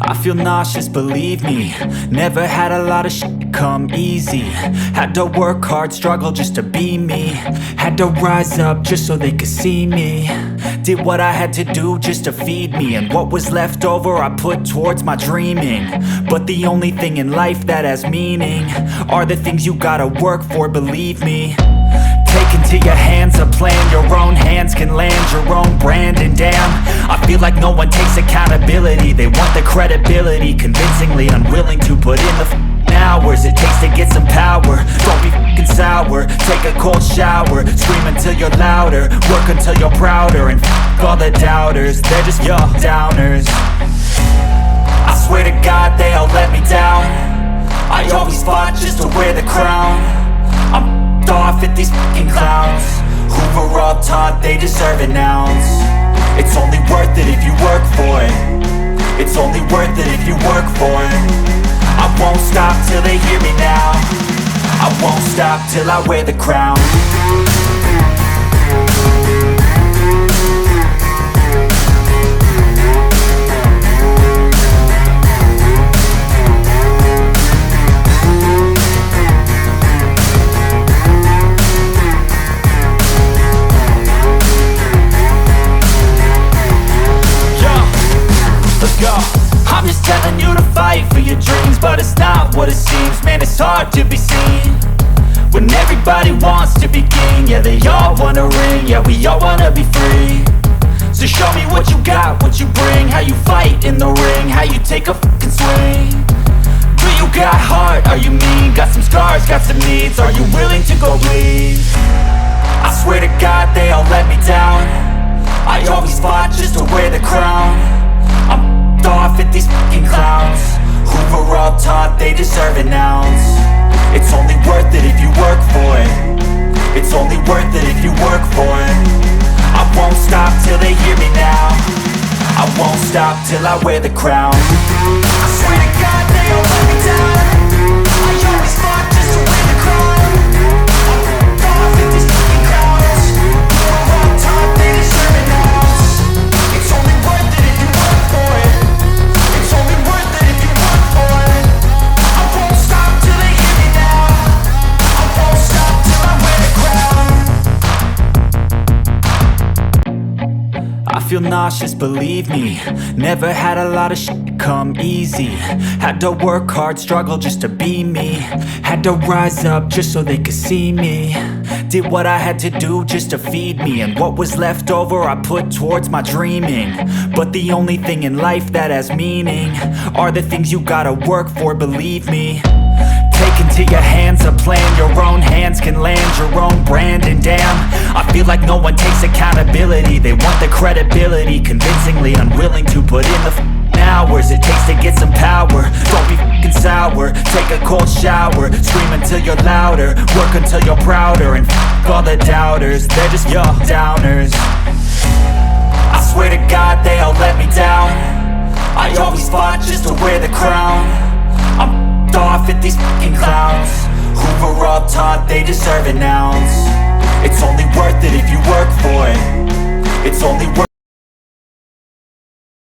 I feel nauseous, believe me. Never had a lot of shit come easy. Had to work hard, struggle just to be me. Had to rise up just so they could see me. Did what I had to do just to feed me, and what was left over I put towards my dreaming. But the only thing in life that has meaning are the things you gotta work for, believe me. Take into your hands a plan, your own hands can land your own brand. And damn, I feel like no one takes accountability. They want the credibility, convincingly unwilling to put in the hours it takes to get some power. Don't be f***ing sour, take a cold shower. Scream until you're louder, work until you're prouder. And f*** all the doubters, they're just your downers. I swear to God they all let me down. I always fought just to wear the crown. I'm off at these fucking clowns who were all taught they deserve an ounce. It's only worth it if you work for it. It's only worth it if you work for it. I won't stop till they hear me now. I won't stop till I wear the crown. I'm just telling you to fight for your dreams, but it's not what it seems. Man, it's hard to be seen when everybody wants to be king. Yeah, they all wanna ring, yeah, we all wanna be free. So show me what you got, what you bring, how you fight in the ring, how you take a fucking swing. Do you got heart, are you mean? Got some scars, got some needs, are you willing to go bleed? I swear to God they all let me down. I always fought just to wear the crown. I'm off at these fucking clowns who were all taught they deserve an ounce. It's only worth it if you work for it. It's only worth it if you work for it. I won't stop till they hear me now. I won't stop till I wear the crown. I swear to God they all let me down. I always fought just to wear the crown. I'm off at these fucking clowns who were all taught they deserve an ounce. It's only worth it if you work for it. It's only worth it if you work for it. I won't stop till they hear me now. I won't stop till I wear the crown. I feel nauseous, believe me. Never had a lot of shit come easy. Had to work hard, struggle just to be me. Had to rise up just so they could see me. Did what I had to do just to feed me, and what was left over I put towards my dreaming. But the only thing in life that has meaning are the things you gotta work for, believe me. Take into your hands a plan, your own hands can land your own brand. And damn, I feel like no one takes accountability. They want the credibility, convincingly unwilling to put in the hours it takes to get some power. Don't be f***ing sour, take a cold shower. Scream until you're louder, work until you're prouder. And f*** all the doubters, they're just your downers. I swear to God they all let me down. I always fought just to wear the crown. I'm off at these fucking clowns who were all taught they deserve an ounce. It's only worth it if you work for it. It's only worth